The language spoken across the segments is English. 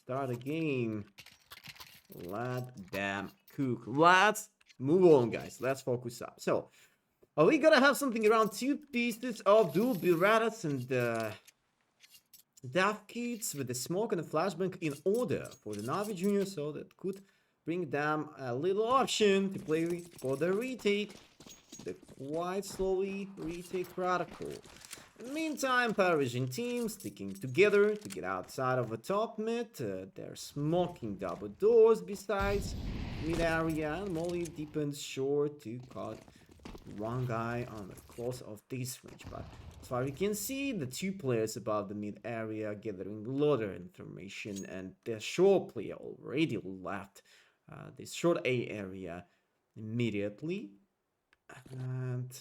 start the game. Let them cook. Let's move on, guys. Let's focus up. So, are we gonna have something around 2 pieces of dual Biratas and Death Kits with the smoke and the flashbang in order for the Navi Junior, so that could bring them a little option to play for the retake, the quite slowly retake protocol. In the meantime, PARIVISION team sticking together to get outside of the top mid. They're smoking double doors besides mid area, and Molly deepens short to cut one guy on the close of this range. But as far as we can see, the 2 players above the mid area gathering a lot of information, and the short player already left this short A area immediately. And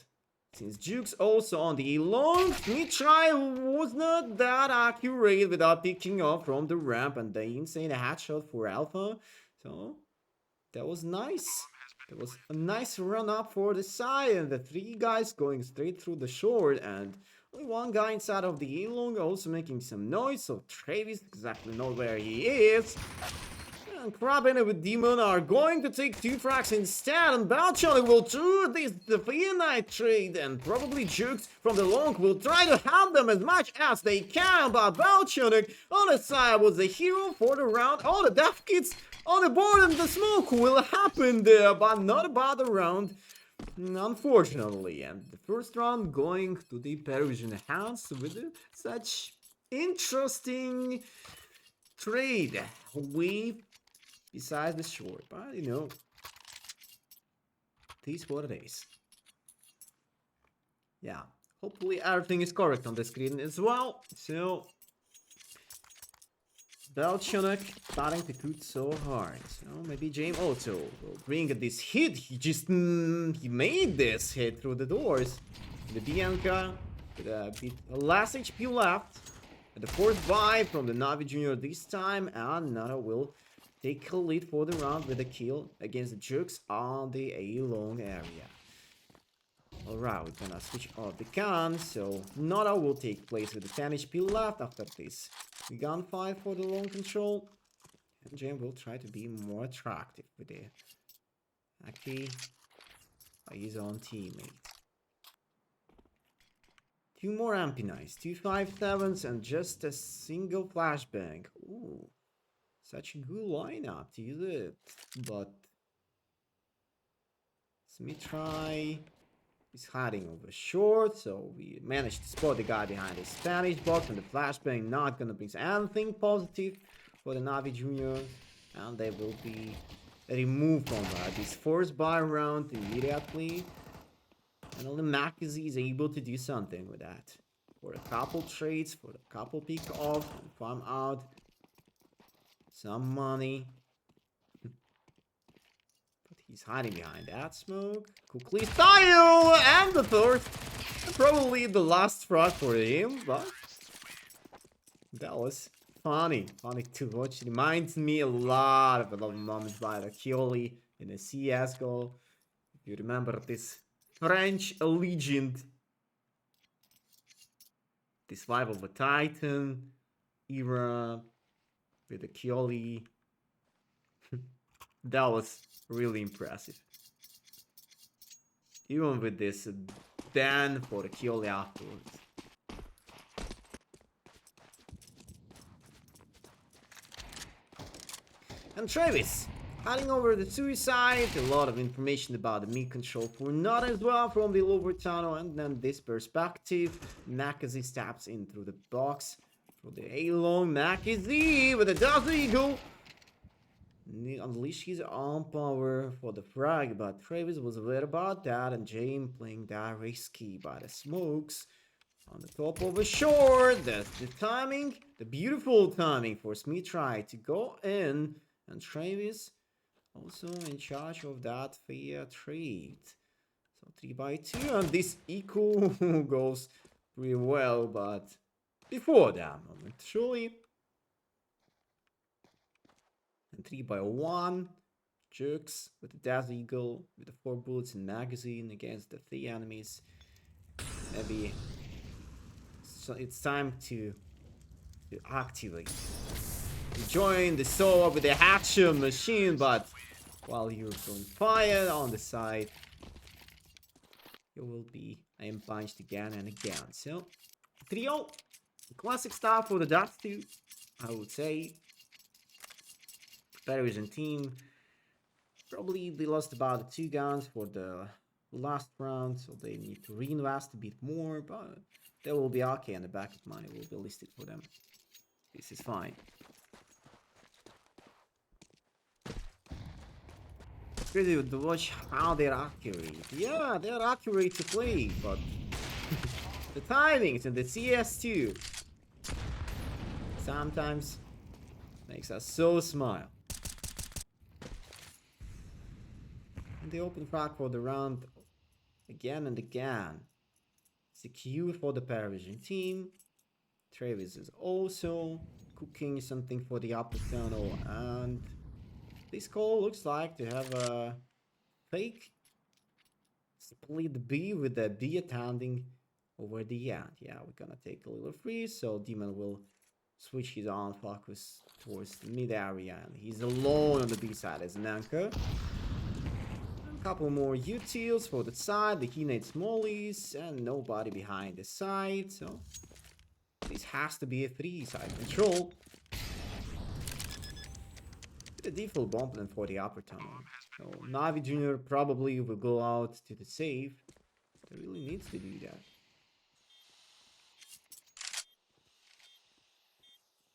since Juke's also on the long, try was not that accurate without picking up from the ramp, and the insane headshot for Alpha. So that was nice. It was a nice run up for the side, and the 3 guys going straight through the short, and only 1 guy inside of the A-long also making some noise, so Travis exactly know where he is. And Krabben with Demon are going to take 2 frags instead, and Balchonic will do this the Night trade, and probably Jukes from the long will try to help them as much as they can, but Balchonic on the side was the hero for the round. All the death kits on the board, and the smoke will happen there, but not about the round, unfortunately. And the first round going to the PARIVISION hands with such interesting trade with besides the short, but you know, it is what it is. Yeah, hopefully everything is correct on the screen as well. So Belchonic starting to cook so hard. So maybe James also will bring this hit. He just he made this hit through the doors. The Bianca with a bit last HP left. And the 4th buy from the Navi Junior this time, and Nara will take a lead for the round with a kill against the Jukes on the A-long area. Alright, we're gonna switch off the gun, so Nara will take place with the 10 HP left after this gunfight for the long control. And Jam will try to be more attractive with the Aki, his own teammate. 2 more MP9s, 2 5.7s, and just a single flashbang. Ooh. Such a good lineup to use it, but Smitry is hiding over short, so we managed to spot the guy behind the Spanish box, and the flashbang not gonna bring anything positive for the Navi Juniors, and they will be removed from this first buy round immediately, and only Mackenzie is able to do something with that. For a couple trades, for a couple pick off, if I'm out. Some money. But he's hiding behind that smoke. Quickly style! And the 3rd. Probably the last frag for him, but that was funny. Funny to watch. It reminds me a lot of moments by the Kioli in the CSGO. If you remember this French legend. This Life of a Titan era. With the Kioli. That was really impressive. Even with this ban for the Kioli afterwards. And Travis hiding over the suicide. A lot of information about the mid control for not as well from the lower tunnel. And then this perspective. Mackenzie steps in through the box. For the A-long, Mackenzie with a Desert Eagle. Unleash his own power for the frag, but Travis was aware about that, and James playing that risky by the smokes. On the top of a short, that's the timing, the beautiful timing for Smitry to go in, and Travis also in charge of that fair trade. So 3x2, and this eco goes pretty well, but before that moment, surely. And 3x1, Jukes with the Death Eagle with the 4 bullets in magazine against the 3 enemies. Maybe so it's time to activate join the solo with the hatcher machine, but while you're going fire on the side, you will be aim punched again and again. So 3-0, classic start for the Dutch too, I would say. PARIVISION team, probably they lost about 2 guns for the last round, so they need to reinvest a bit more, but they will be okay and the backup money will be listed for them. This is fine. It's crazy to watch how they're accurate. Yeah, they're accurate to play, but the timings and the CS2 sometimes makes us so smile. And the open frag for the round again and again. Secure for the PARIVISION team. Travis is also cooking something for the upper tunnel, and this call looks like to have a fake split B with the B attending over the end. Yeah, we're gonna take a little freeze, so Demon will switch his on focus towards the mid area, and he's alone on the B side as an anchor. A couple more utils for the side, the Keenate Smallies, and nobody behind the side, so this has to be a 3-side control. The default bomb plan for the upper tunnel. So Navi Jr. probably will go out to the save. He really needs to do that.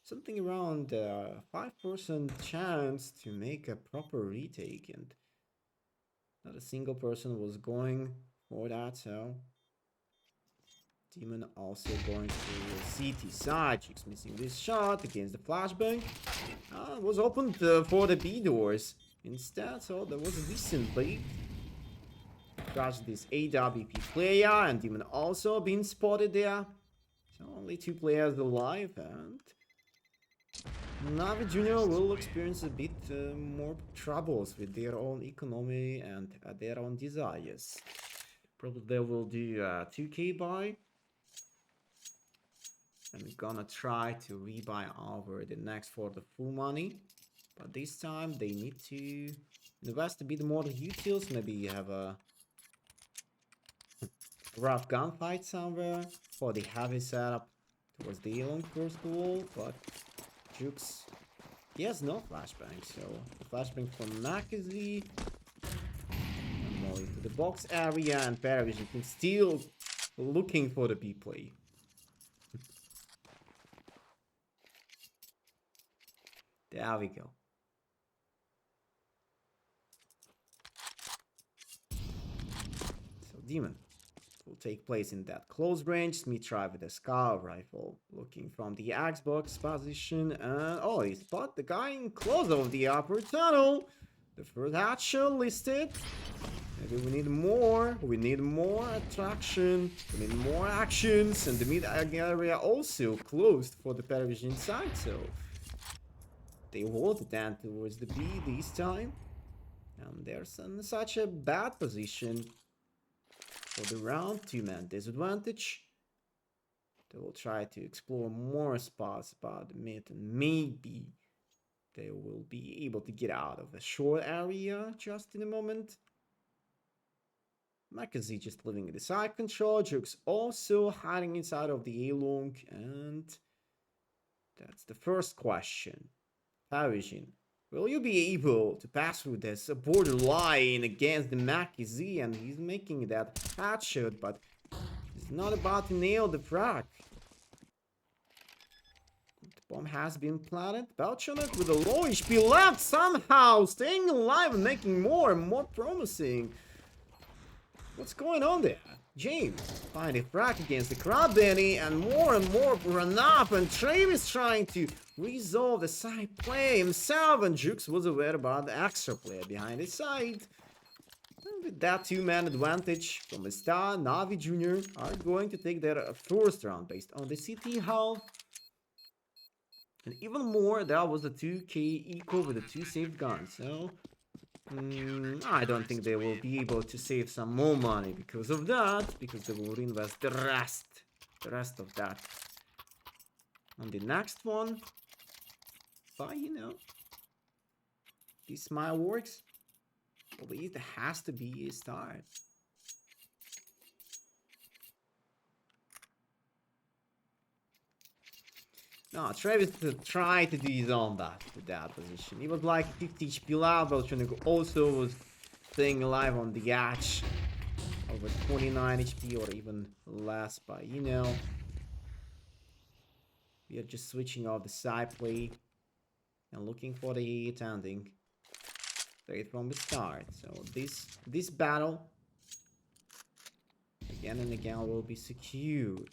Something around 5% chance to make a proper retake, and not a single person was going for that, so Demon also going to the CT side. She's missing this shot against the flashbang. Was opened for the B doors instead, so there was a decent bait. Crashed this AWP player, and Demon also been spotted there. So only 2 players alive, and Navi Jr. will experience a bit more troubles with their own economy and their own desires. Probably they will do 2k buy. And we're gonna try to rebuy over the next for the full money. But this time they need to invest a bit more utils. Maybe you have a rough gunfight somewhere for the heavy setup towards the long first wall. But Jukes, he has no flashbang, so the flashbang from Nakazi. And more into the box area, and PARIVISION can still looking for the B play. There we go. So Demon will take place in that close range. Smith try with a Scar rifle, looking from the Xbox position, and oh, he spot the guy in close of the upper tunnel. The first headshot listed. Maybe we need more. We need more attraction. We need more actions, and the mid area also closed for the PARIVISION side. So they hold down towards the B this time. And they're in such a bad position for the round. 2-man disadvantage. They will try to explore more spots about the mid, and maybe they will be able to get out of a short area just in a moment. Makazi just living in the side control. Jukes also hiding inside of the A-long, and that's the first question. PARIVISION, will you be able to pass through this borderline against the Makazi? And he's making that headshot, but he's not about to nail the frag. The bomb has been planted. Belchonet with a low HP left, somehow staying alive and making more and more promising. What's going on there? James find a frag against the crowd Benny, and more run up, and Travis trying to resolve the side play himself, and Jukes was aware about the extra player behind his side. And with that 2-man advantage from the start, Navi Jr. are going to take their first round based on the CT half. And even more, that was a 2k equal with the 2 saved guns, so I don't think they will be able to save some more money because of that, because they will reinvest the rest of that on the next one. But you know, this smile works. But it has to be a start. No, Travis tried to do his own back to that position. He was like 50 HP live, but also was staying alive on the edge. Over 29 HP or even less, but you know, we are just switching off the side play and looking for the ending straight from the start. So this battle again and again will be secured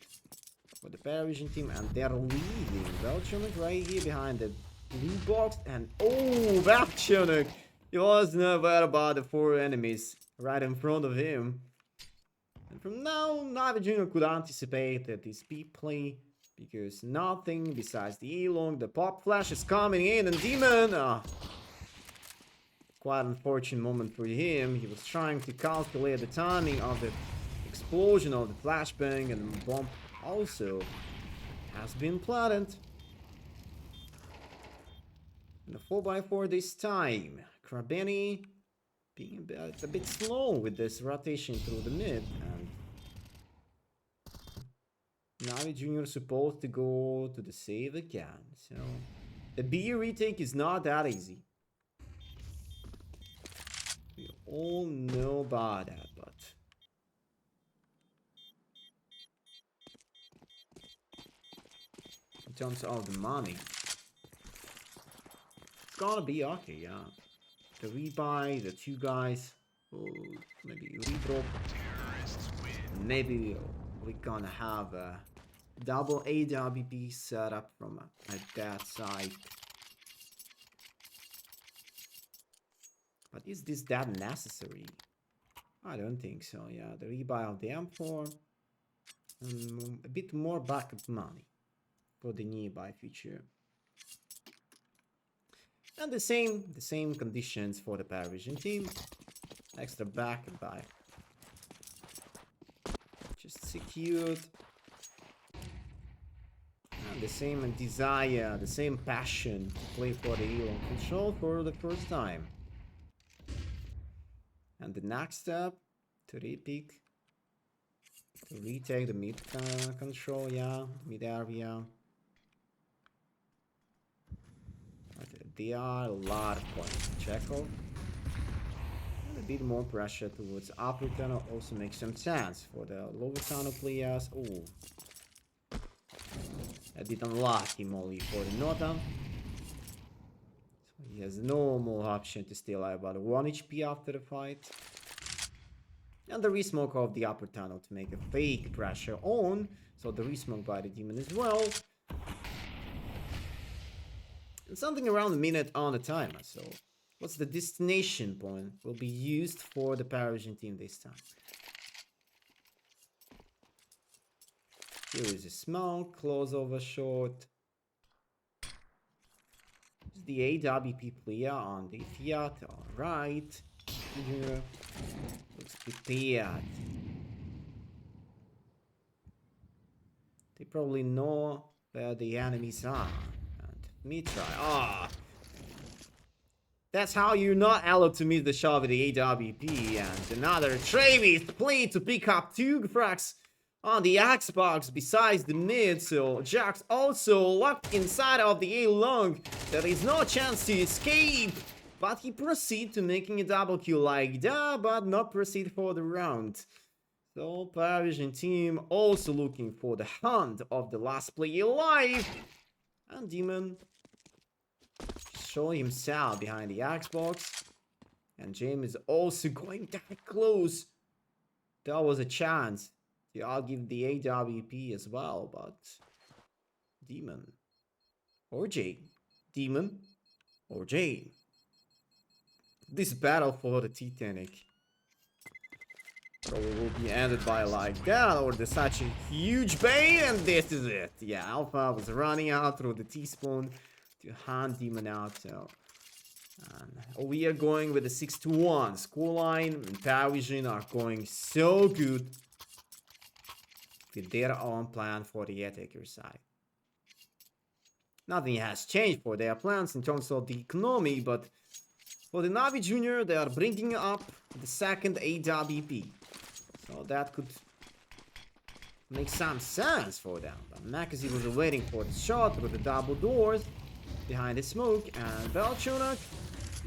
for the PARIVISION team, and they're leading. Belchonic right here behind the blue box, and oh, Belchonic! He was not bad about the 4 enemies right in front of him. And from now, Navi Jr. could anticipate that this speed play, because nothing besides the E-Long, the pop flash is coming in, and Demon, quite an unfortunate moment for him. He was trying to calculate the timing of the explosion of the flashbang, and the bomb also has been planted. And the 4x4 this time. Krabeni being a bit slow with this rotation through the mid, and Navi Jr. supposed to go to the save again. So the B retake is not that easy. We all know about that, but in terms of the money, it's gonna be okay, yeah. The rebuy, the 2 guys, will maybe redrop. Maybe we're gonna have a double AWP setup from at that side. But is this that necessary? I don't think so, yeah. The rebuy of the M4, a bit more backup money for the nearby future. And the same conditions for the PARIVISION team. Extra backup buy. Just secured. And the same desire, the same passion to play for the E-Long control for the first time. And the next step, to repick, to retake the mid control, yeah, mid area. But there are a lot of points to check off. And a bit more pressure towards upper tunnel also makes some sense for the lower tunnel players. Oh, I did unlock him only for the Nota. So he has no more option to stay alive, but 1 HP after the fight. And the resmoke of the upper tunnel to make a fake pressure on. So the resmoke by the demon as well. And something around a minute on the timer. So what's the destination point will be used for the PARIVISION team this time. Here is a smoke, close over short. The AWP player on the Fiat, alright. Here looks prepared. They probably know where the enemies are. And me try. Ah! That's how you're not allowed to miss the shot with the AWP. And another Travis play to pick up 2 frags on the Xbox besides the mid. So Jax also locked inside of the A-Long. There is no chance to escape. But he proceed to making a double kill like that, but not proceed for the round. So PARIVISION team also looking for the hunt of the last player alive. And Demon showing himself behind the Xbox. And James is also going that close. That was a chance. Yeah, I'll give the AWP as well, but Demon or Jane. Demon or Jane. This battle for the Titanic probably will be ended by like that, or there's such a huge bait, and this is it. Yeah, Alpha was running out through the T-spawn to hunt Demon out. So we are going with the 6-1 scoreline, and PARIVISION are going so good with their own plan for the attacker side. nothing has changed for their plans in terms of the economy, but for the Navi Junior, they are bringing up the second AWP. So that could make some sense for them. But Makazi was waiting for the shot with the double doors behind the smoke, and Belchonak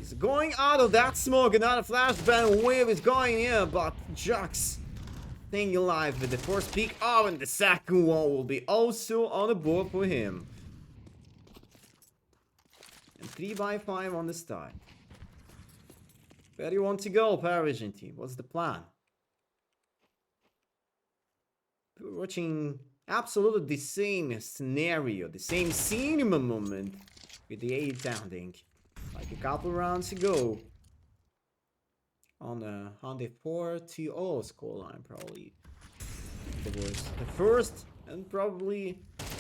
is going out of that smoke. Another flashbang wave is going in, but Jux staying alive with the first peek. Oh, and the second one will be also on the board for him. And 3x5 on the start. Where do you want to go, PARIVISION team? What's the plan? We're watching absolutely the same scenario, the same cinema moment with the 8 sounding. Like a couple rounds ago. On the 4-0 scoreline, probably. It was the first and probably...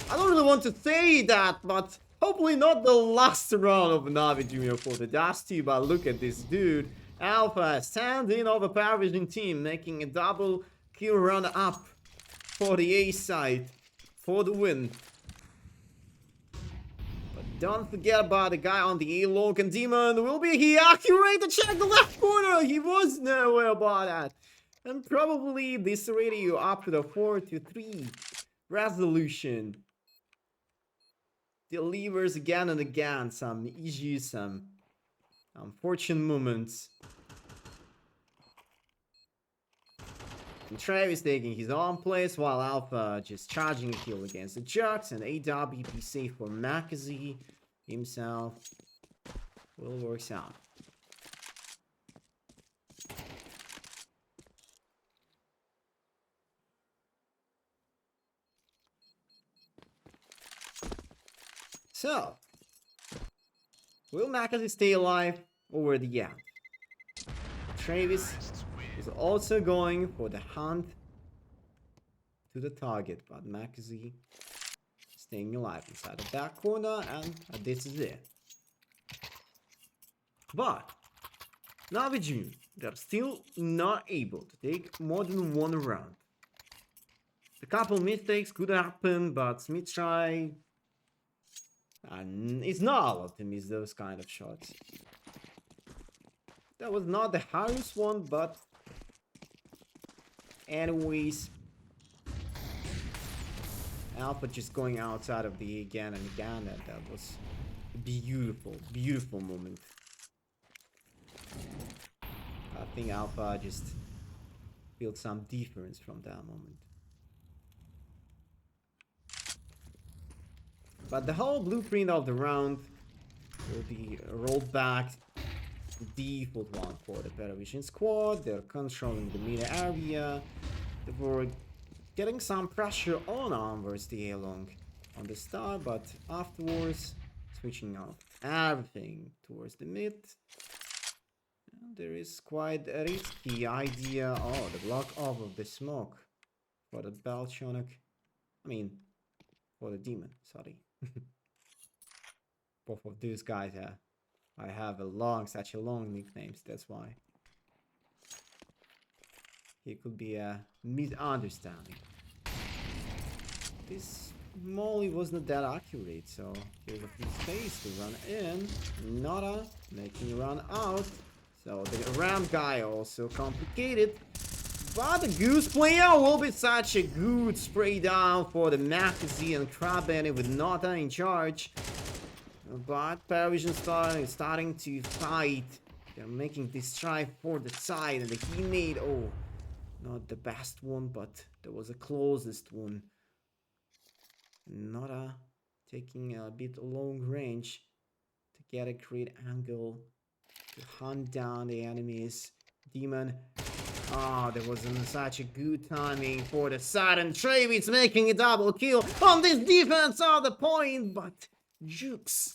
I don't really want to say that, but hopefully not the last round of Navi Junior for the Dusty. But look at this dude. Alpha standing over PARIVISION team, making a double kill run up for the A side for the win. But don't forget about the guy on the A long, and Demon will be here. Accurate to check the left corner. He was nowhere about that. And probably this radio up to the 4-3 resolution delivers again and again some issues, some unfortunate moments. And Travis taking his own place while Alpha just charging a kill against the Jux, and AWP safe for Makazi himself. Will works out. So, will Makazi stay alive over the end? Travis is also going for the hunt to the target, but Makazi staying alive inside the back corner, and this is it. But Navi Junior, they're still not able to take more than one round. A couple mistakes could happen, but Smith try. And it's not allowed to miss those kind of shots. That was not the highest one, but anyways, Alpha just going outside of the again and again. That was a beautiful, beautiful moment. I think Alpha just built some difference from that moment. But the whole blueprint of the round will be rolled back to the default one for the PARIVISION squad. They're controlling the mid area. They were getting some pressure on versus the A-long on the start, but afterwards switching off everything towards the mid. And there is quite a risky idea. Oh, the block off of the smoke for the Belchonak. I mean, for the Demon, sorry. Both of these guys, I have such a long nicknames, that's why. It could be a misunderstanding. This molly was not that accurate, so here's a free space to run in. Nada making a run out. So the ramp guy also complicated. But the Goose player will be such a good spray down for the Makazi and Krabbenny with Nota in charge. But PARIVISION starting to fight. They're making this try for the side, and the teammate, oh, not the best one, but there was a closest one. Nota taking a bit long range to get a great angle to hunt down the enemies. Demon. Ah, there wasn't such a good timing for the side, and Travis making a double kill on this defense of the point, but Jukes.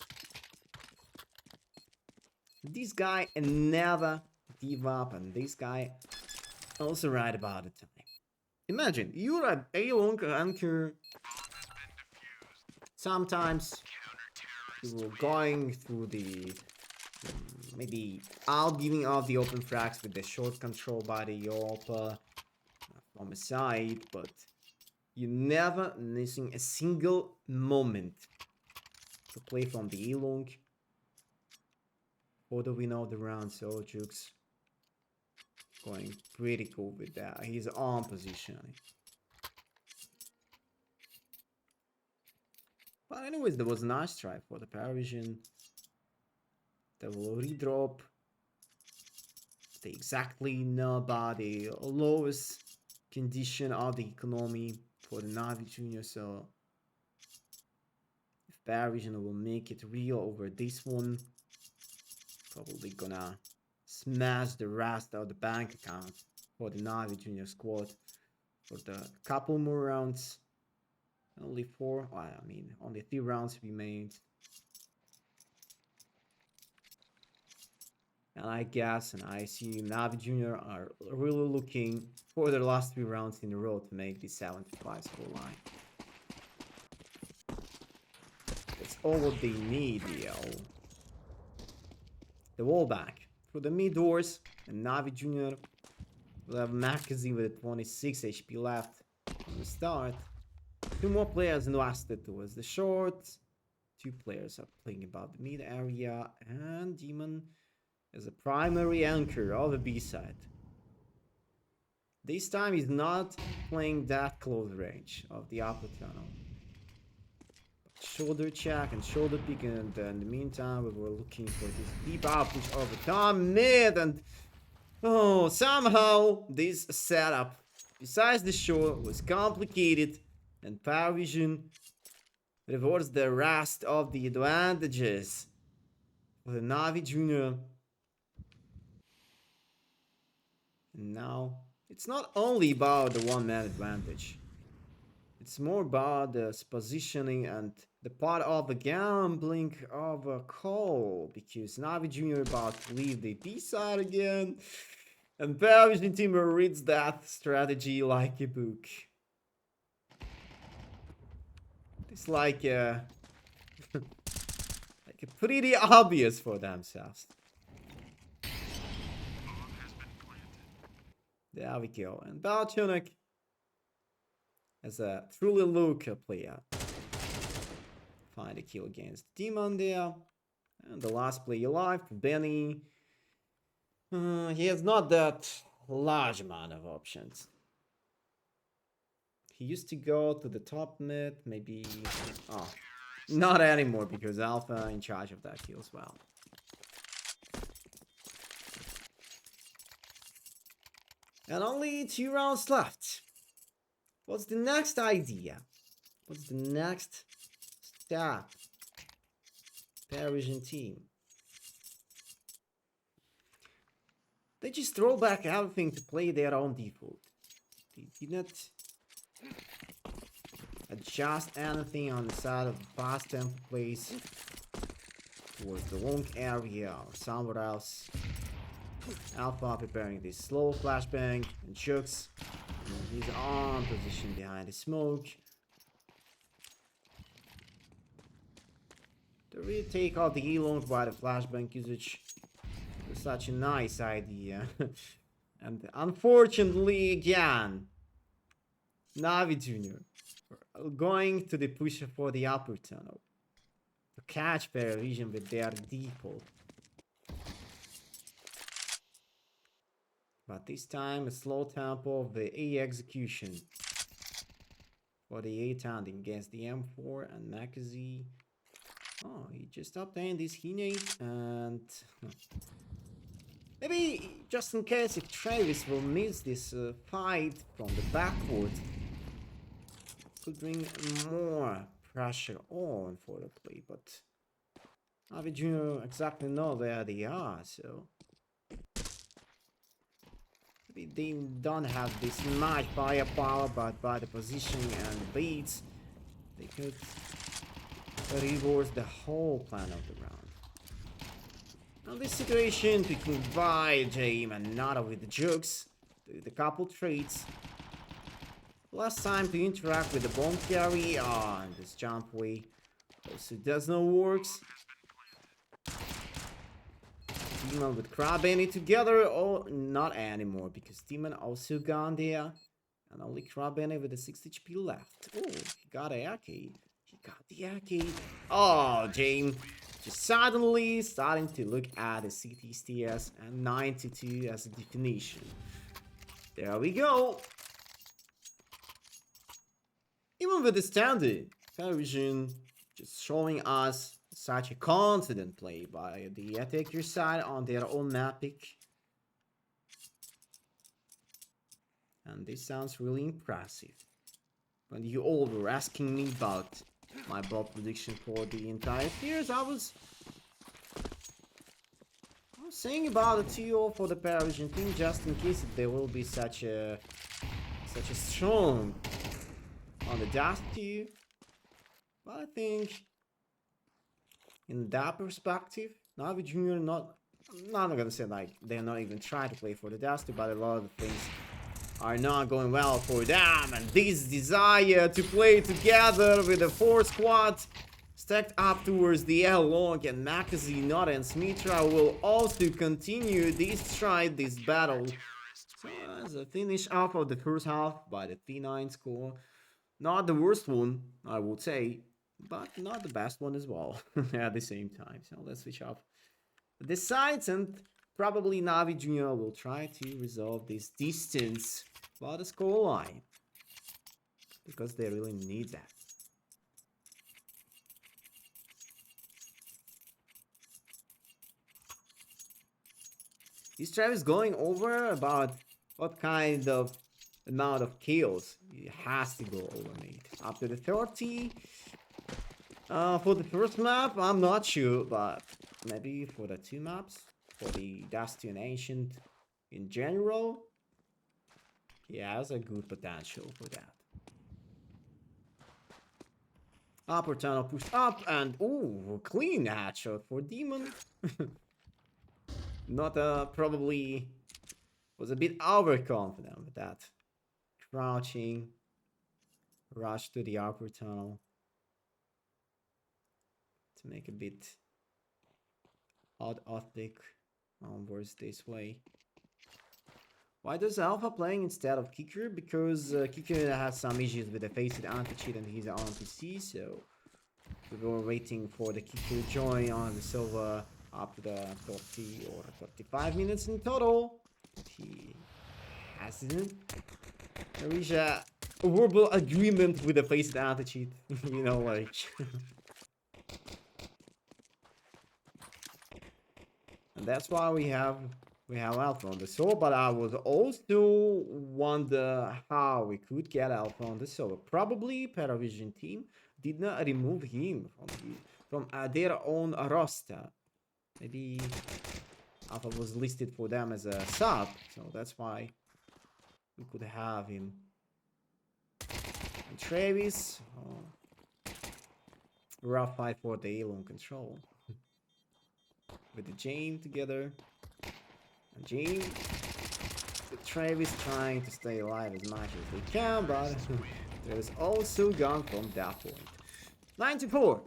This guy never give up, and this guy also right about the time. Imagine, you're at A-long anchor. Sometimes you were going through the maybe out giving off the open frags with the short control by the Yopa from the side, but you never missing a single moment to to play from the E-long for the win of the round. So Jukes going pretty cool with that. He's on positioning. But anyways, there was a nice try for the PARIVISION. They will redrop. They exactly know about the lowest condition of the economy for the NAVI Junior. So if PARIVISION will make it real over this one, probably gonna smash the rest of the bank account for the NAVI Junior squad for the couple more rounds. Only 4, I mean, only 3 rounds remained. And I guess, and I see NAVI Junior are really looking for their last 3 rounds in a row to make the 75 score line. That's all what they need, yo. The wall back for the mid doors, and NAVI Junior will have magazine with 26 HP left from the start. 2 more players invested towards the short. 2 players are playing about the mid area, and Demon is a primary anchor of the B side. This time he's not playing that close range of the upper tunnel. But shoulder check and shoulder pick, and in the meantime we were looking for this deep outpush over top mid, and oh, somehow this setup, besides the short, was complicated, and PARIVISION rewards the rest of the advantages for the NAVI Junior. And now it's not only about the one-man advantage. It's more about the positioning and the part of the gambling of a call, because NAVI Junior about to leave the B side again, and PARIVISION team reads that strategy like a book. It's like like pretty obvious for themselves. There we go. And Balchunik as a truly local player. Find a kill against Demon there. And the last player alive, Benny. He has not that large amount of options. He used to go to the top mid, maybe... Oh, not anymore, because Alpha in charge of that kill as well. And only 2 rounds left. What's the next idea? What's the next step? PARIVISION team. They just throw back everything to play their own default. They did not adjust anything on the side of the fast tempo plays towards the long area or somewhere else. Alpha preparing this slow flashbang, and Chucks, he's on position behind the smoke. The retake of the E-long by the flashbang usage was such a nice idea. And unfortunately, again, NAVI Junior going to the push for the upper tunnel to catch PARIVISION with their default. But this time a slow tempo of the A execution for the A tandem against the M4 and Makazi. Oh, he just obtained this Hinate, and maybe just in case if Travis will miss this fight from the backward, could bring more pressure on for the play, but NAVI Junior exactly know where they are, so maybe they don't have this much firepower, but by the positioning and beats, they could reward the whole plan of the round. Now this situation we could buy James and Nada with the jokes, the couple trades. Last time to interact with the bomb carry on this jump way also does not works. Demon with Crab Annie together, or not anymore, because Demon also gone there, and only Crab Annie with a 6 HP left. Oh, he got a arcade. He got the arcade. Oh, James just suddenly starting to look at the CTSTS and 92 as a definition. There we go. Even with the standard, PARIVISION just showing us such a confident play by the attacker side on their own map pick. And this sounds really impressive. When you all were asking me about my bold prediction for the entire series, I was saying about a 2-0 for the PARIVISION team just in case there will be such a strong on the Dust 2. But I think in that perspective, Navi Junior I'm not gonna say like they're not even trying to play for the Dusty, but a lot of things are not going well for them, and this desire to play together with the 4 squad stacked up towards the L long, and Makazi, Nota and Smitra will also continue this stride, this battle. So as a finish off of the first half by the T9 score, not the worst one, I would say, but not the best one as well at the same time. So let's switch off the sides, and probably Navi Junior will try to resolve this distance by the score line, because they really need that. This tribe is going over about what kind of amount of kills it has to go over, mate. Up to the 30. For the first map, I'm not sure, but maybe for the 2 maps, for the Dusty and Ancient in general, he has a good potential for that. Upper tunnel pushed up, and ooh, clean headshot for Demon. Not probably was a bit overconfident with that. Crouching, rush to the upper tunnel to make a bit odd optic onwards this way. Why does Alpha playing instead of Kicker? Because Kicker has some issues with the faced anti-cheat and he's on PC, so we were waiting for the Kicker join on the server up to the 30 or 35 minutes in total. He hasn't reached a verbal agreement with the faced anti-cheat, you know, like... And that's why we have Alpha on the server, but I was also wonder how we could get Alpha on the server. Probably PARIVISION team did not remove him from their own roster. Maybe Alpha was listed for them as a sub, so that's why we could have him. And Travis, rough fight for the Elon control. With the James together. And James with Travis trying to stay alive as much as they can, but there is also gone from that point. 94.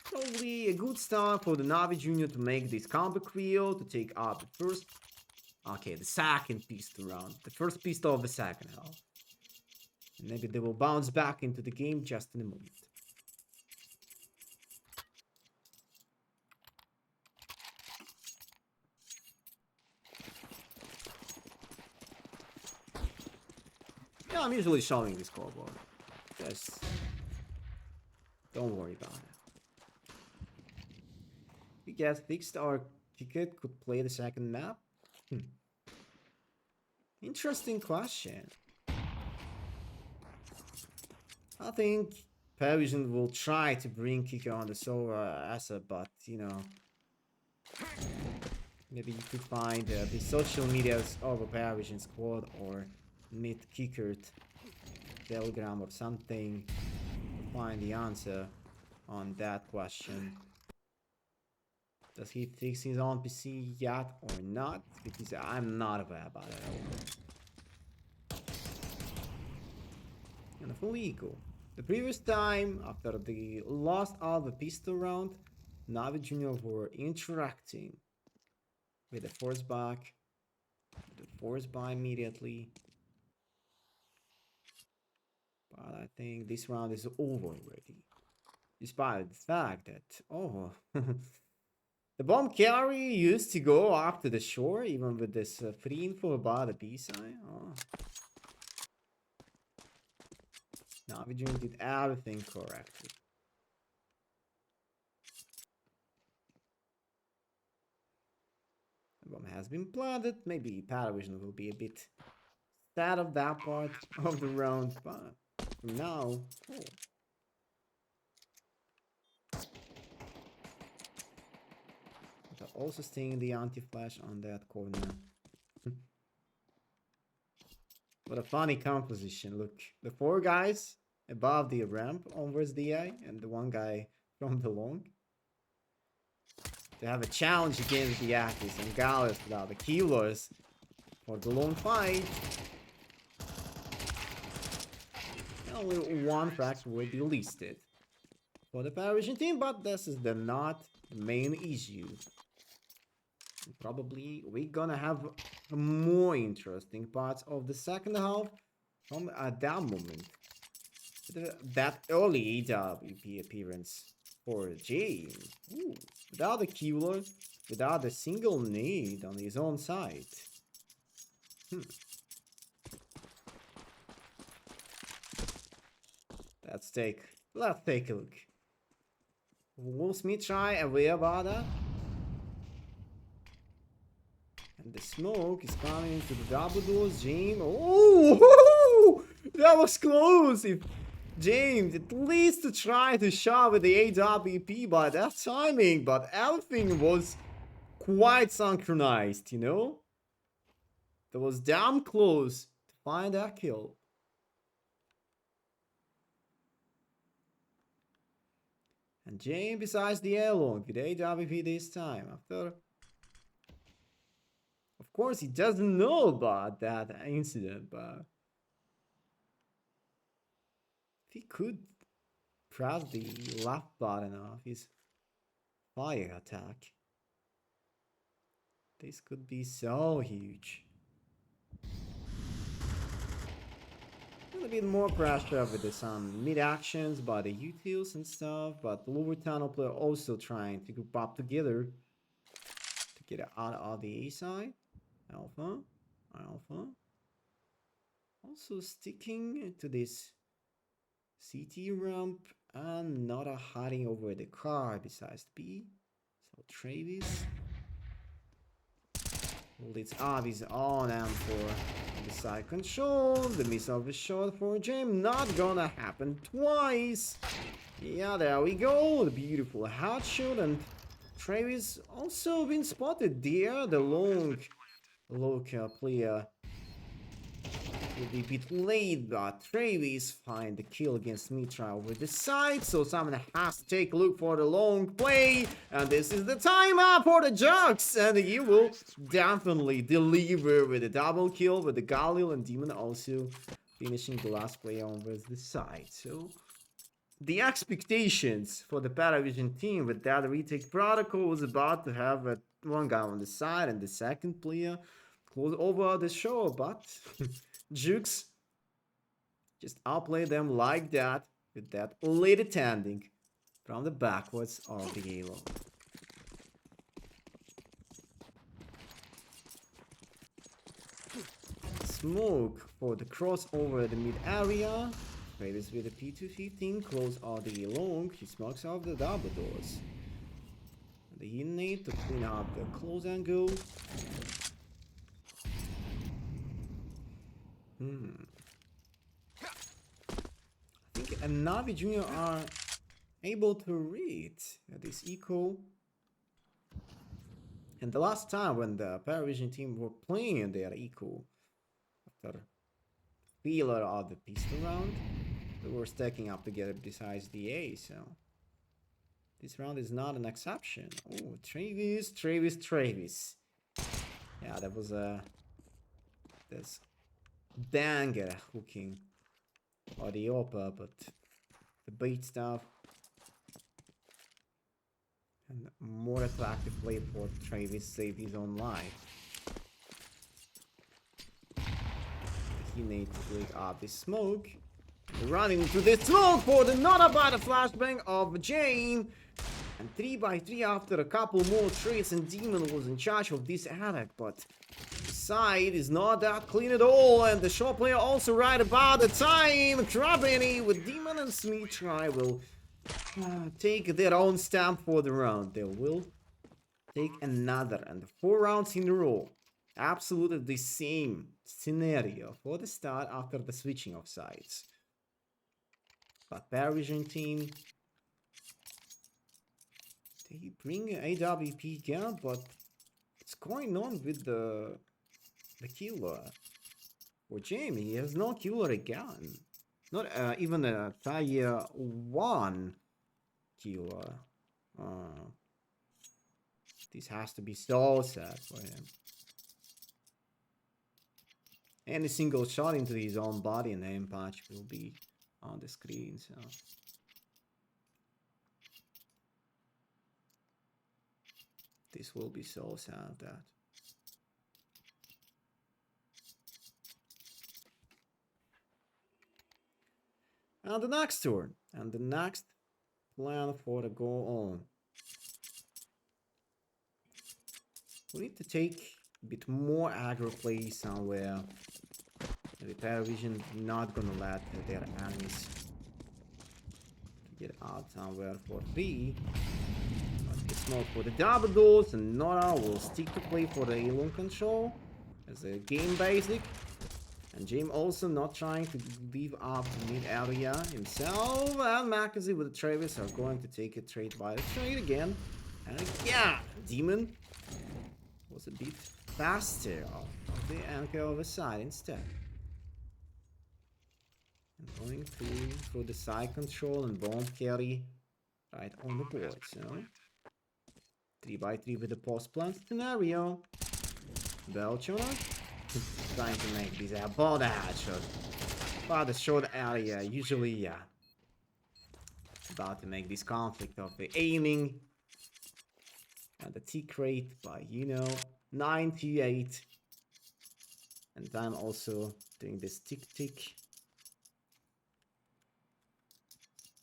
Probably a good start for the Navi Junior to make this comeback reel, to take up the first... Okay, the second pistol round. The first pistol of the second half. And maybe they will bounce back into the game just in a moment. Yeah, I'm usually showing this scoreboard. Just don't worry about it. We get fixed our ticket could play the second map? Interesting question. I think PARIVISION will try to bring Kicker on the server asset, but you know, maybe you could find the social medias of a PARIVISION squad or meet Kicker Telegram or something to find the answer on that question. Does he fix his own PC yet or not? Because I'm not aware about it at all. And a full eco. The previous time, after the last of the pistol round, Navi Junior were interacting with the force back, the force by immediately. But I think this round is over already. Despite the fact that, oh, the bomb carry used to go up to the shore, even with this free info about the B side. Oh. Navi did everything correctly. The bomb has been planted. Maybe PARIVISION will be a bit sad of that part of the round, but for now, oh. But also staying the anti-flash on that corner. What a funny composition. Look, the 4 guys above the ramp onwards DI and the 1 guy from the long. To have a challenge against the Akis and Gallus without the killers for the long fight. And only 1 fraction will be listed for the PARIVISION team, but this is not the main issue. Probably we're gonna have more interesting parts of the second half from at that moment. That early AWP appearance for James. Ooh, without a killer, without a single nade on his own side. Let's take a look. Will Smith try away about that? And the smoke is coming to the double doors. James. Oh, that was close. If James at least to try to shot with the AWP, but that timing, but everything was quite synchronized, you know? That was damn close to find that kill. And James besides the airlock with AWP this time after. Of course, he doesn't know about that incident, but if he could press the left button of his fire attack, this could be so huge. A little bit more pressure with some mid actions by the utils and stuff, but the lower tunnel player also trying to group up together to get out of the A side. Alpha. Also sticking to this CT ramp and not hiding over the car besides B. So Travis leads Avi's on M4 the side control. The miss of a shot for James. Not gonna happen twice. Yeah, there we go. The beautiful headshot, and Travis also been spotted there. The long local player will be a bit late, but Travis find the kill against Mitra over the side, so someone has to take a look for the long play, and this is the time up for the Jux, and he will definitely deliver with a double kill with the Galil, and Demon also finishing the last play over the side. So the expectations for the PARIVISION team with that retake protocol was about to have a 1 guy on the side and the second player close over the show, but Jukes just outplay them like that with that late attending from the backwards of the halo. Smoke for the crossover the mid area. Travis with the P215 close all the long. He smokes off the double doors. The need to clean up the close angle. I think NAVI Junior are able to read this eco. And the last time when the PARIVISION team were playing their eco after failure of the pistol round, they were stacking up together besides the A, so this round is not an exception. Oh, Travis. Yeah, that was this banger hooking or the upper, but the bait stuff and more attractive play for Travis saved his own life. He needs to break up the smoke. Running into the smoke for the not about the flashbang of Jane. And 3x3 after a couple more trades, and Demon was in charge of this attack, but the side is not that clean at all, and the shot player also right about the time. Krabany with Demon and Smith try will take their own stamp for the round. They will take another, and 4 rounds in a row. Absolutely the same scenario for the start after the switching of sides. But PARIVISION team, they bring an AWP gun, but what's going on with the killer? For Jamie, he has no killer gun. Not even a tier 1 killer. This has to be so sad for him. Any single shot into his own body and aim patch will be on the screen, so... This will be so sad that... And the next turn, and the next plan for the go on. We need to take a bit more aggro play somewhere. The PARIVISION not gonna let their enemies get out somewhere for free. Smoke for the double doors, and Nora will stick to play for the alone control as a game basic. And Jim also not trying to leave up mid area himself. And Mackenzie with the Travis are going to take a trade by the trade again. And yeah, Demon was a bit faster off of the anchor of the side instead. And going through the side control and bomb carry right on the board, so 3x3 with the post plant scenario. Belchona trying to make this about a headshot. But the short area usually, yeah. About to make this conflict of the aiming. And the tick rate by, 98. And I'm also doing this tick.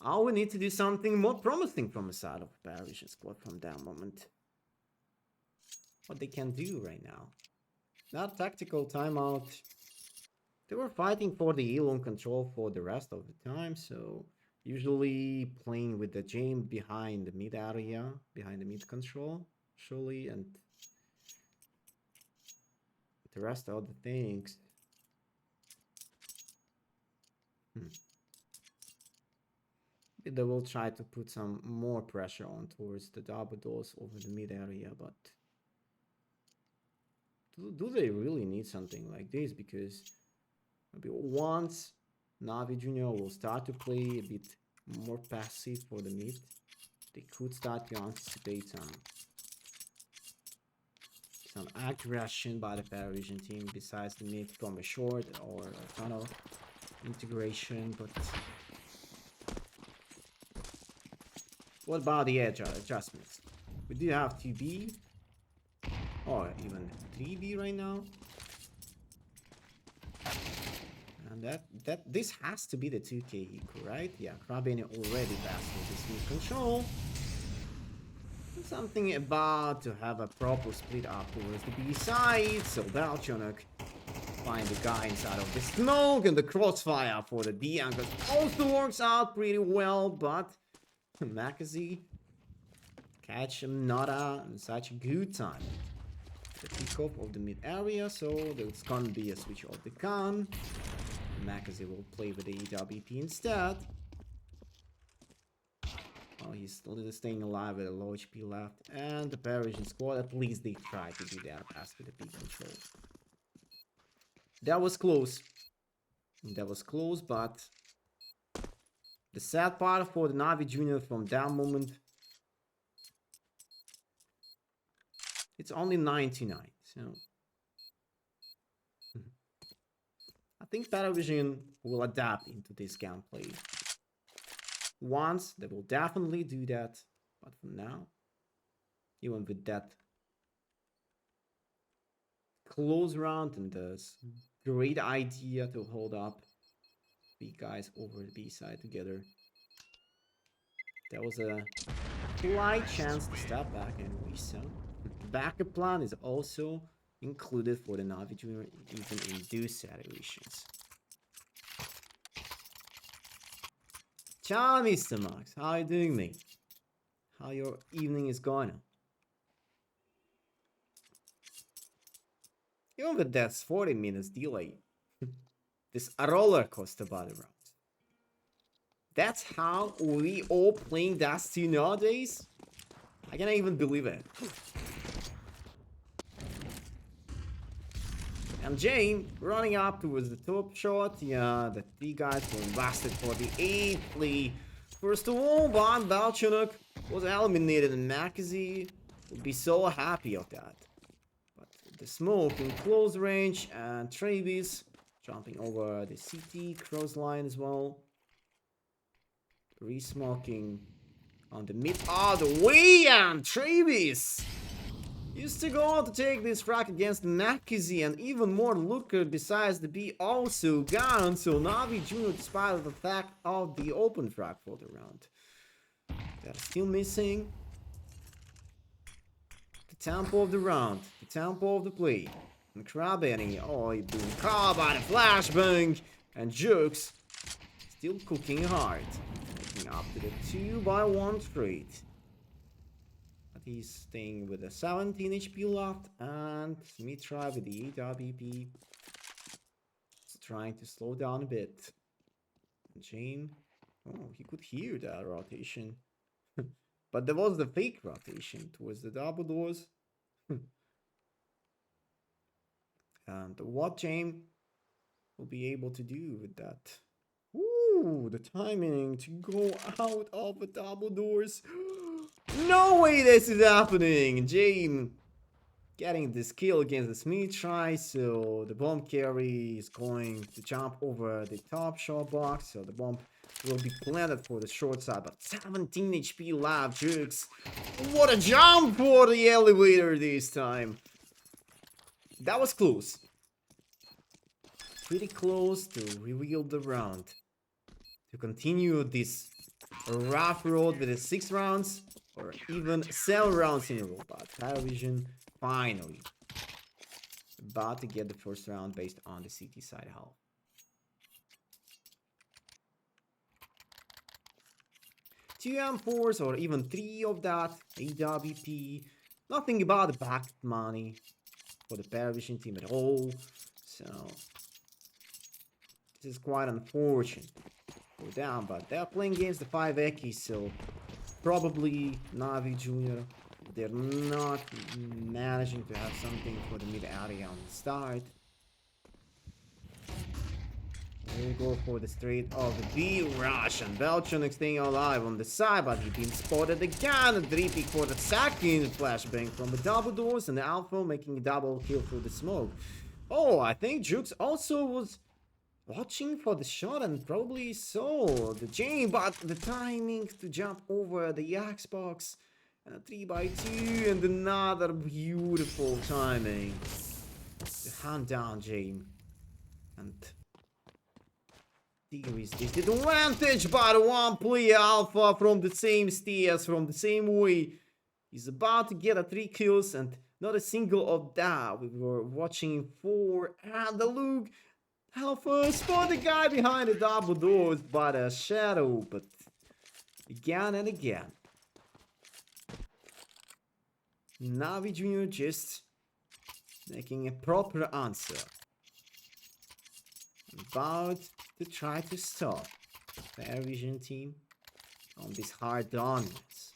Oh, we need to do something more promising from the side of the PARIVISION squad from that moment. What they can do right now. Not tactical timeout. They were fighting for the alone control for the rest of the time, so usually playing with the Jame behind the mid area, behind the mid control, surely, and the rest of the things. They will try to put some more pressure on towards the double doors over the mid area, but do they really need something like this? Because maybe once Navi Junior will start to play a bit more passive for the mid, they could start to anticipate some aggression by the PARIVISION team besides the mid from a short or a tunnel integration. But what about the edge adjustments? We do have 2B or even 3B right now. And this has to be the 2K eco, right? Yeah, Krabany already passed with this new control. And something about to have a proper split up towards the B side. So Belchonok find the guy inside of the smoke, and the crossfire for the B anchors also works out pretty well, but Mackenzie catch him not in such a good time. The pick-up of the mid area, so there's gonna be a switch of the gun. Mackenzie will play with the EWP instead. Oh, he's still staying alive with a low HP left. And the PARIVISION squad, at least they tried to do their best with the P control. That was close. That was close, but the sad part for the Navi Junior from that moment, it's only 99, so I think PARIVISION will adapt into this gameplay. Once, they will definitely do that, but for now, even with that close round and this great idea to hold up, Three guys over the B side together. That was a slight chance to step back anyway, so the backup plan is also included for the Navi Junior even in those situations. Ciao, Mr. Max. How are you doing, mate? How your evening is going? Even with that 40 minutes delay, this a roller coaster battle round. That's how we all playing Destiny nowadays? I can't even believe it. And Jane running up towards the top shot. Yeah, the three guys were invested for the 8th play. First of all, Von Balchunuk was eliminated, and Makazi would be so happy of that. But the smoke in close range, and Travis jumping over the CT cross line as well. Resmoking on the mid all the way, and Travis used to go on to take this frag against Makazi, and even more looker besides the B also gone. So Navi Junior, despite the fact of the open frag for the round, they're still missing the tempo of the round, the tempo of the play. And Krabbenny, oh, he being caught by the flashbang, and Jukes still cooking hard, making up to the 2-by-1 trade. But he's staying with a 17 HP left, and Mitra with the 8 RBP is trying to slow down a bit. And Jane, oh, he could hear that rotation. But there was the fake rotation towards the double doors. And what Jane will be able to do with that? Ooh, the timing to go out of the double doors. No way this is happening! Jane getting this kill against the Smith try, so the bomb carry is going to jump over the top shot box, so the bomb will be planted for the short side, but 17 HP left, Jukes. What a jump for the elevator this time! That was close. Pretty close to reveal the round. To continue this rough road with the 6 rounds, or even 7 rounds in a row, but PARIVISION finally about to get the first round based on the CT side health. Two M4s or even 3 of that AWP. Nothing about the back money for the PARIVISION team at all. So this is quite unfortunate for them, but they're playing against the 5 Eki, so probably Navi Junior, they're not managing to have something for the mid area on the start. We'll go for the straight of the B rush, and Belchon staying alive on the side, but he's been spotted again. A 3-pick for the second flashbang from the double doors, and the Alpha making a double kill through the smoke. Oh, I think Jukes also was watching for the shot and probably saw the Jane, but the timing to jump over the Xbox, and a 3x2, and another beautiful timing to hand down Jane. And there is this advantage, but one play Alpha from the same stairs, from the same way. He's about to get a 3 kills, and not a single of that we were watching for. And the look, Alpha spot the guy behind the double doors, but a shadow. But again and again, Navi Junior just making a proper answer. About to try to stop the PARIVISION team on this hard dominance.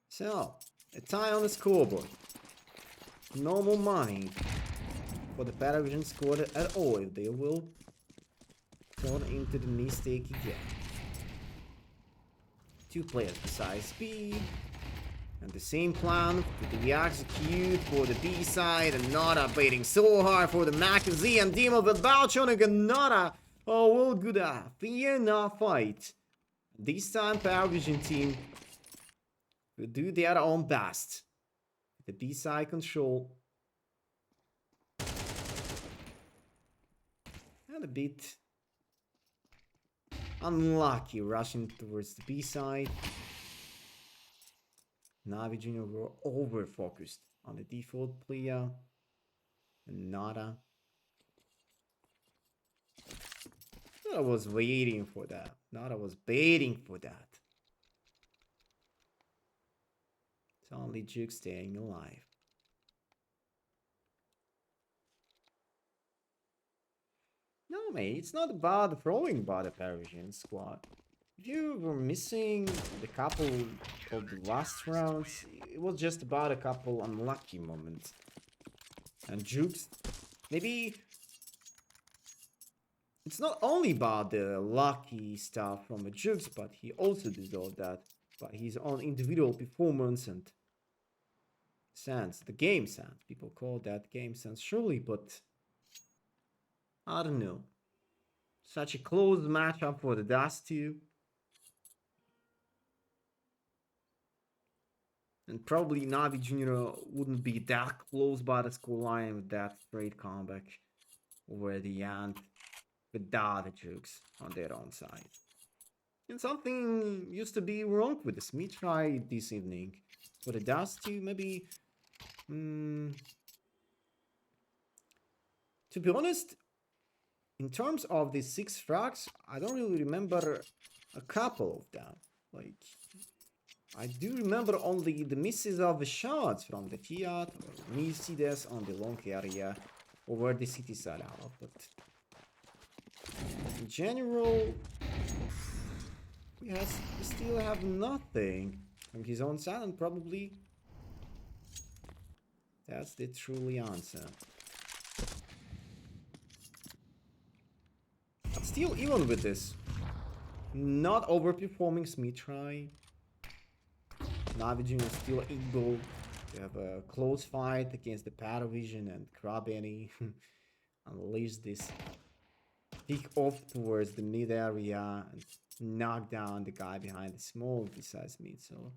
So, a tie on the scoreboard. No more money for the PARIVISION squad at all if they will turn into the mistake again. 2 players besides speed. And the same plan to be executed for the B side, and Nada waiting so hard for the Makazi and Demo with Balchonik and Nada. Oh, well, good fear not fight. This time PARIVISION team will do their own best. The B side control. And a bit unlucky rushing towards the B side. Navi Junior were over focused on the default player. And nada. I was waiting for that. Nada was waiting for that. It's only Juke staying alive. No, mate, it's not about throwing by the Parisian squad. If you were missing the couple of the last rounds, it was just about a couple unlucky moments. And Jukes, maybe it's not only about the lucky stuff from the Jukes, but he also deserved that by his own individual performance and sense, the game sense. People call that game sense, surely, but I don't know. Such a close matchup for the Dust 2. And probably Navi Jr. wouldn't be that close by the scoreline with that straight comeback over the end without the Jukes on their own side. And something used to be wrong with the Smith try this evening. For the Dust 2, maybe... to be honest, in terms of the 6 frags, I don't really remember a couple of them. Like, I do remember only the misses of the shots from the Fiat or Mercedes on the long area over the city side out. But in general, we still have nothing from his own side, and probably that's the truly answer. But still, even with this, not overperforming Smith try, Navi Junior is still able to have a close fight against the PARIVISION and Krabeni. Unleash this pick off towards the mid area and knock down the guy behind the smoke besides me. So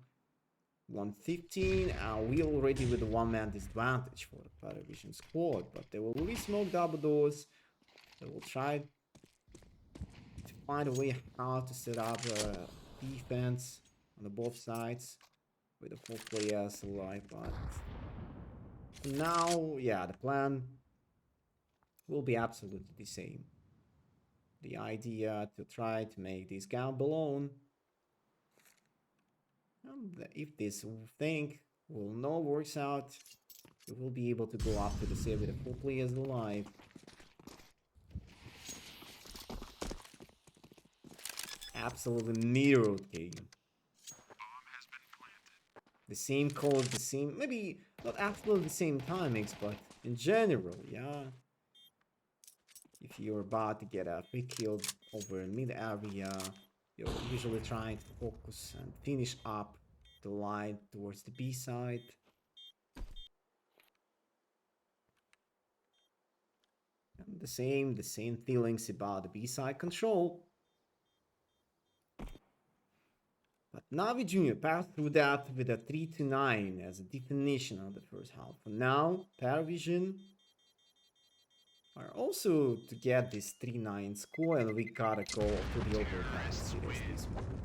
115, and we already with the one-man disadvantage for the PARIVISION squad, but they will re-smoke double doors. They will try to find a way how to set up a defense on the both sides with the 4 players alive, but now, yeah, the plan will be absolutely the same. The idea to try to make this gamble alone, and if this thing will not works out, we will be able to go after the save with the 4 players alive. Absolutely mirrored game. The same code, the same, maybe not absolutely the same timings, but in general, yeah. If you're about to get a quick kill over mid area, you're usually trying to focus and finish up the line towards the B side. And the same feelings about the B side control. But Navi Junior passed through that with a 3-9 as a definition of the first half. For now, PARIVISION are also to get this 3-9 score, and we gotta go to the overtime series this moment.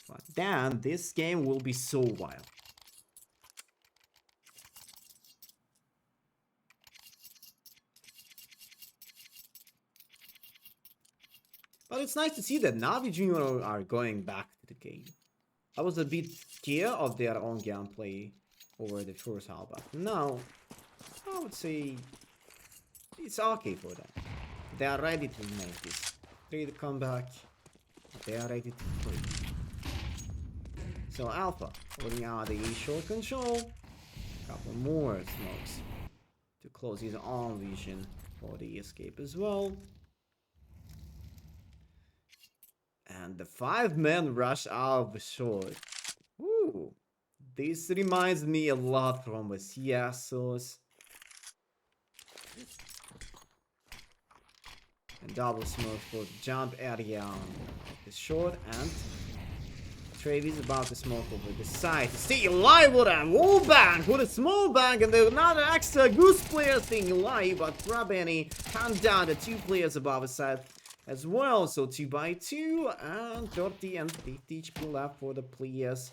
But then this game will be so wild. But it's nice to see that Navi Junior are going back to the game. I was a bit scared of their own gameplay over the first half, but now I would say it's okay for them. They are ready to make this great comeback. They are ready to play. So Alpha holding out the short control. Couple more smokes to close his own vision for the escape as well. And the 5-man rush out of the short. Ooh, this reminds me a lot from the CSOs. And double smoke for the jump area on the short, and Travis about to smoke over the side. Stay alive with a wall bang, with a small bang, and another extra goose player staying alive. But Rabani hand down the 2 players above the side as well. So 2 by 2 and 30 and 50 HP left for the players.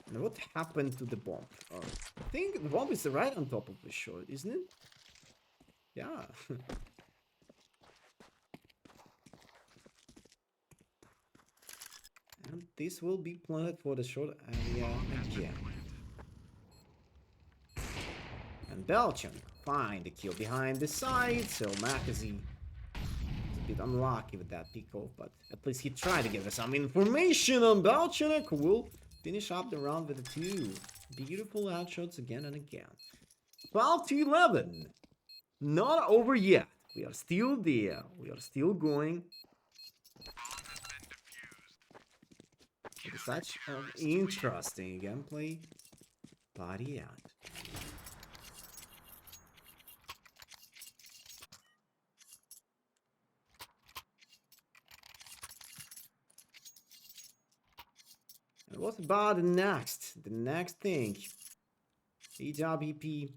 And what happened to the bomb? I think the bomb is right on top of the short, isn't it? Yeah. And this will be planted for the short area again. And Belgium find the kill behind the side, so Makazi is a bit unlucky with that pick-off, but at least he tried to give us some information on Belgium, who will finish up the round with the 2 beautiful headshots again and again. 12 to 11. Not over yet. We are still there. We are still going. Such an interesting gameplay. Party out. And what about the next? The next thing. EWP.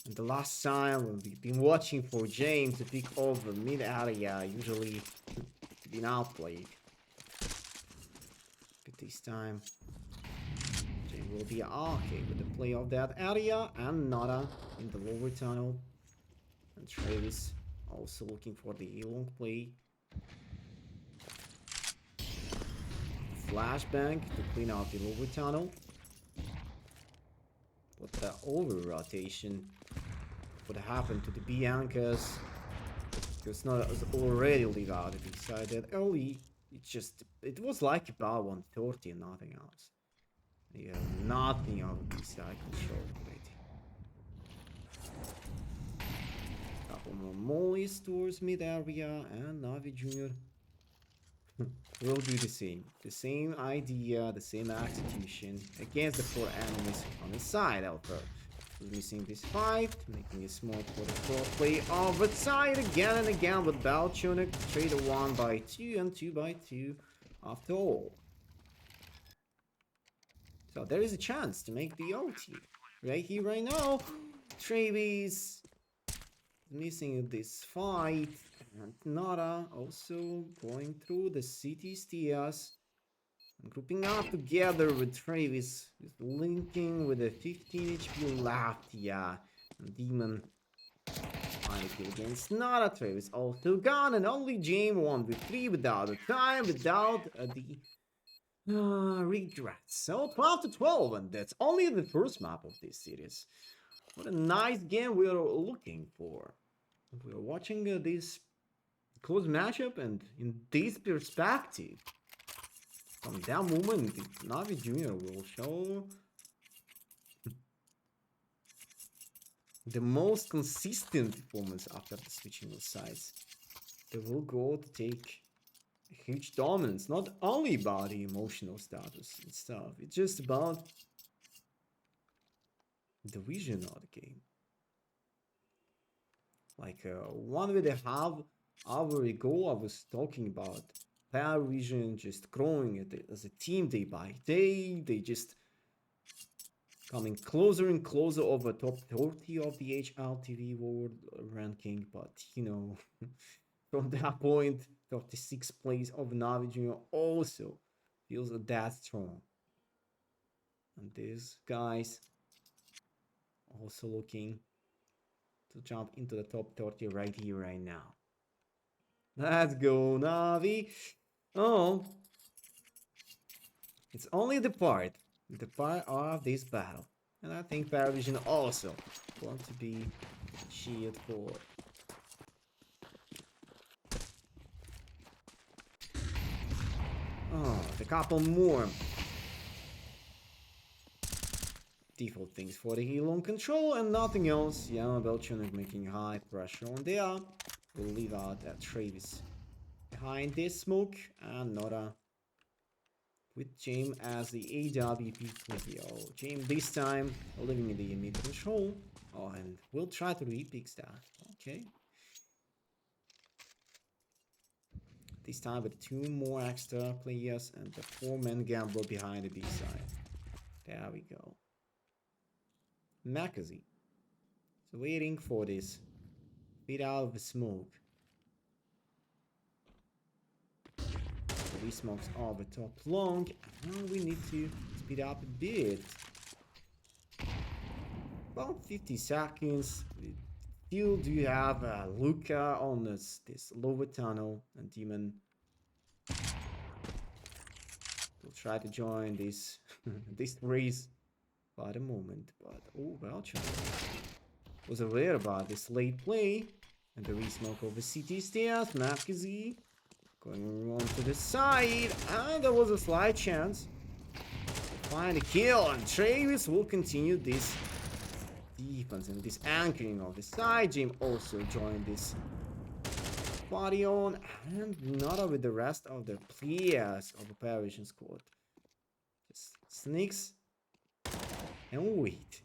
And the last time we've been watching for James to pick over mid area, usually been outplayed. But this time, James will be okay with the play of that area, and Nada in the lower tunnel. And Travis also looking for the long play. Flashbang to clean out the lower tunnel. But the over rotation would happen to the Biancas, because Nada was already leave out. It decided early. It was like about 130 and nothing else. You have nothing out of this side control already. Couple more mollies towards mid area, and Navi Jr. will do the same. The same idea, the same execution against the 4 enemies on the side. Alpha missing this fight, making it small for the 4 play of the side again and again with Balchunik. Trade a 1 by 2 and 2 by 2 after all. So there is a chance to make the OT. Right here, right now. Travis missing this fight. And Nara also going through the city stairs. And grouping up together with Travis. Is linking with a 15 HP left. Yeah. And Demon finally kill against Nara. Travis also gone. And only James 1v3 without the time. Without the regrets. So 12 to 12. And that's only the first map of this series. What a nice game we are looking for. We are watching this close matchup, and in this perspective, from that moment, Navi Jr. will show the most consistent performance after the switching of sides. They will go to take a huge dominance, not only about the emotional status and stuff, it's just about the vision of the game. Like 1.5 hour ago, I was talking about PARIVISION just growing as a team day by day. They just coming closer and closer over top 30 of the HLTV world ranking. But you know, from that point, 36th place of Navi Jr. also feels that strong. And these guys also looking to jump into the top 30 right here, right now. Let's go, Navi. Oh, it's only the part of this battle. And I think PARIVISION also want to be cheered for. Oh, a couple more default things for the heal on control and nothing else. Yeah, Belgium is making high pressure on there. We'll leave out that Travis behind this smoke, and Nora with James as the AWP video. James this time living in the mid control. Oh, and we'll try to repick that. Okay. this time with 2 more extra players and the 4-man gamble behind the B side. There we go. Makazi. So waiting for this. Feed out of the smoke. So these smokes are the top long. And we need to speed up a bit. About 50 seconds. Still do have Luca on this lower tunnel, and Demon will try to join this this race by the moment. But oh, Belcher was aware about this late play, and the resmoke over CT stairs. Makazi going on to the side, and there was a slight chance to find a kill, and Travis will continue this defense and this anchoring of the side. Jim also joined this party on, and not with the rest of the players of the PARIVISION squad. Just sneaks and wait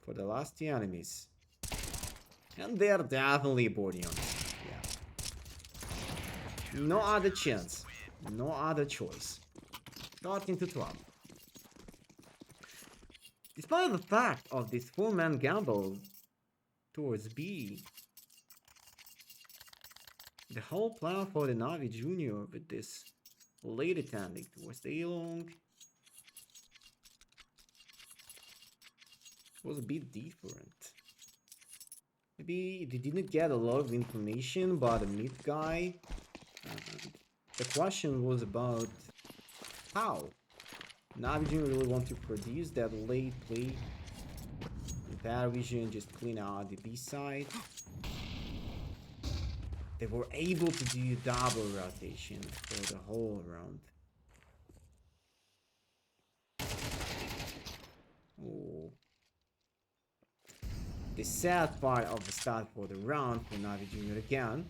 for the last 2 enemies, and they're definitely boarding on this. Yeah, no other chance, no other choice. Starting to 12. Despite the fact of this 4-man gamble towards B, the whole plan for the Navi Junior with this late attending towards A long was a bit different. Maybe they didn't get a lot of information about the mid guy. The question was about how Navi didn't really want to produce that late play. In PARIVISION just clean out the B side. They were able to do double rotation for the whole round. Oh. The sad part of the start for the round for Navi Junior again.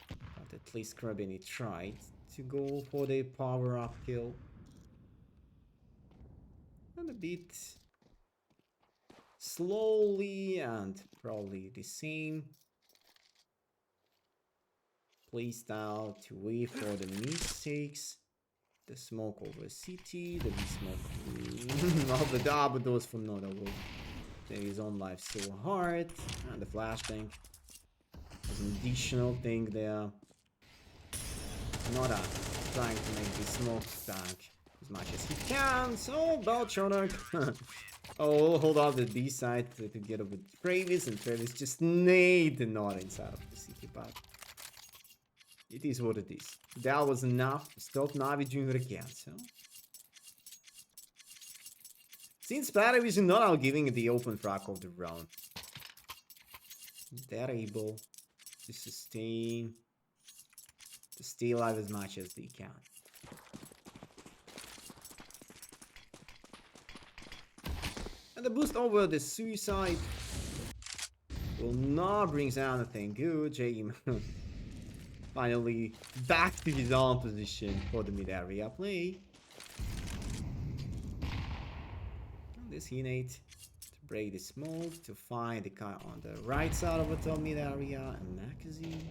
But at least Krabini tried to go for the power-up kill. And a bit slowly, and probably the same playstyle to wait for the mistakes. The smoke over CT, the smoke of the double dose from Notable. Take his own life so hard, and the flashbang was an additional thing there. Noda trying to make the smoke stack as much as he can, so Belchonak hold off the B side to get over Travis, and Travis just nade the Noda inside of the city, but it is what it is. That was enough to stop Navi Junior again, so. Since PARIVISION not now giving it the open track of the round, they're able to sustain, to stay alive as much as they can. And the boost over the suicide will not bring anything good. James finally back to his own position for the mid area play. And this Hinate to break the smoke to find the guy on the right side of the top mid area, and Makazi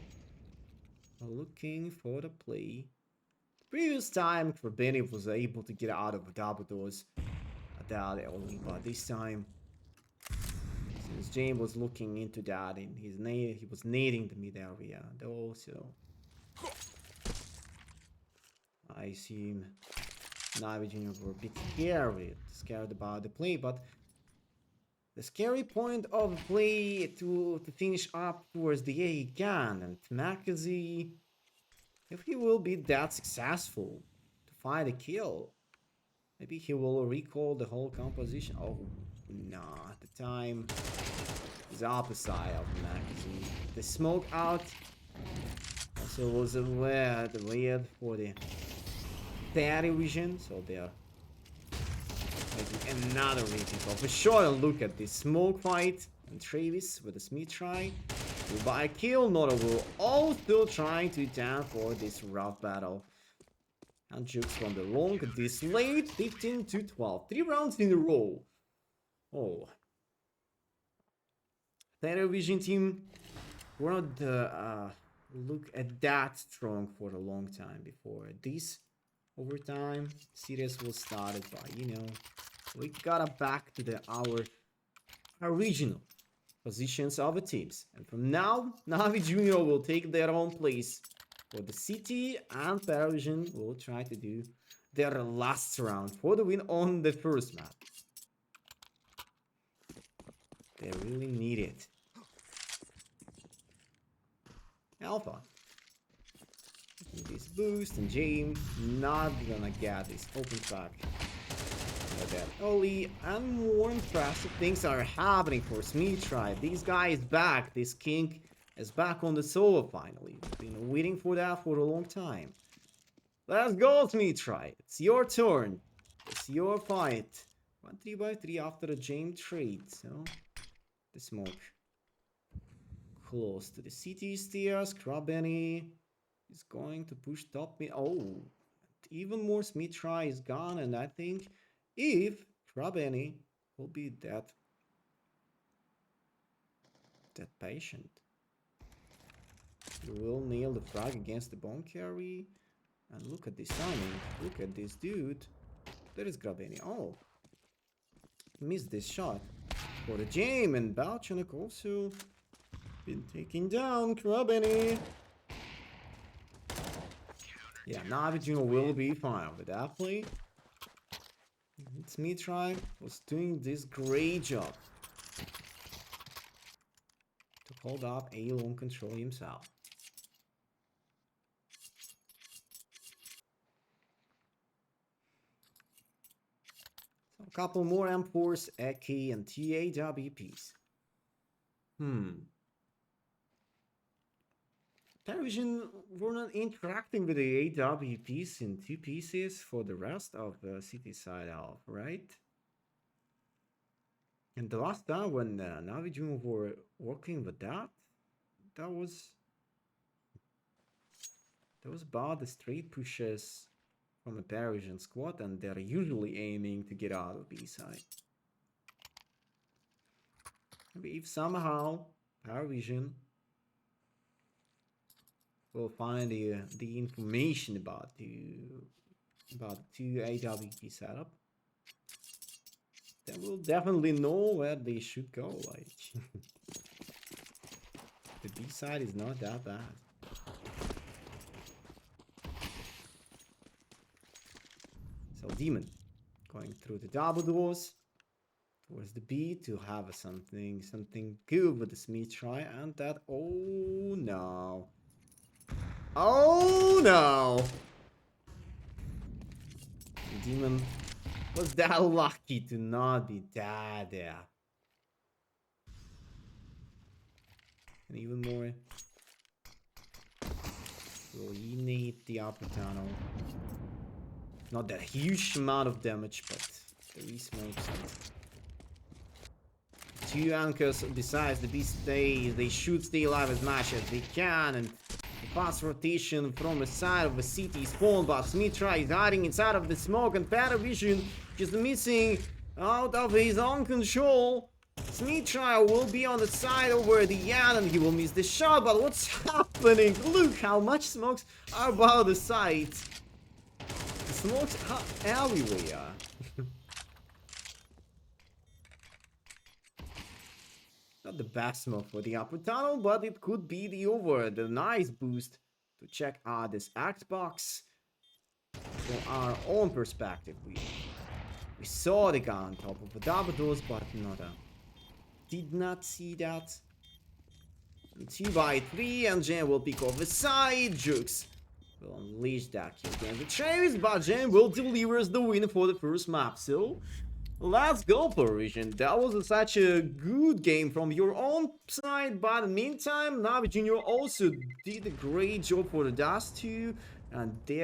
looking for the play. Previous time, Krabini was able to get out of the double doors that only, but this time, since James was looking into that, and he was nading the mid area, though, so I assume Navi Junior were a bit scared about the play, but the scary point of the play to finish up towards the A again, and Makazi, if he will be that successful to find a kill, maybe he will recall the whole composition. Oh, no, at the time is opposite of Makazi. The smoke out also was aware the weird for the PARIVISION, so they are making another retake of a short look at this smoke fight, and Travis with a Smith try to buy a kill. Notable also trying to down for this rough battle. And jukes from the long this late, 15 to 12. 3 rounds in a row. Oh. PARIVISION team were not look at that strong for a long time before this overtime series will start it by, you know, we gotta back to our original positions of the teams. And from now, Navi Junior will take their own place for the city, and PARIVISION will try to do their last round for the win on the first map. They really need it. Alpha. This boost, and James not gonna get this open track that early. And more impressive things are happening for Smith Tribe. This guy is back. This king is back on the solo finally. We've been waiting for that for a long time. Let's go, Smith Tribe. It's your turn. It's your fight. 1 3x3 after a James trade. So the smoke close to the city stairs. Krabbenny is going to push top mid. Oh, even more Smith Tribe is gone, and I think if Krabbenny will be that patient, he will nail the frag against the bone carry. And look at this timing. Look at this dude. There is Krabbenny. Oh, missed this shot for the Jame, and Balchanek also been taken down. Krabbenny. Yeah, Navi Junior will be fine with that play. Smith Tribe was doing this great job to hold up a long control himself. So a couple more M4s, AK, and TAWPs. PARIVISION were not interacting with the AWPs in 2 pieces for the rest of the city side half, right? And the last time when Navi Junior were working with that was about the straight pushes from a PARIVISION squad, and they're usually aiming to get out of B side. Maybe if somehow PARIVISION will find the information about the 2 AWP setup, then we'll definitely know where they should go. Like the B side is not that bad. So Demon going through the double doors towards the B to have something good with the Smith Try, and that, oh no. Oh no! Demon was that lucky to not be that there. And even more, will he need the upper tunnel? Not that huge amount of damage, but the re-smokes. 2 anchors decides to be stay. They should stay alive as much as they can, and fast rotation from the side of the city spawn, but Smith Try is hiding inside of the smoke, and PARIVISION just missing out of his own control. Smith Try will be on the side over the end, and he will miss the shot, but what's happening? Look how much smokes are about the side. The smokes are everywhere. Not the best smoke for the upper tunnel, but it could be the nice boost to check out this Xbox from our own perspective. We saw the guy on top of the double doors, but did not see that. 2x3, and Jen will pick off the side. Jukes will unleash that kill against the Travis, but Jen will deliver the win for the first map. So let's go, PARIVISION. That was such a good game from your own side, but in the meantime, Navi Junior also did a great job for the Dust 2, and there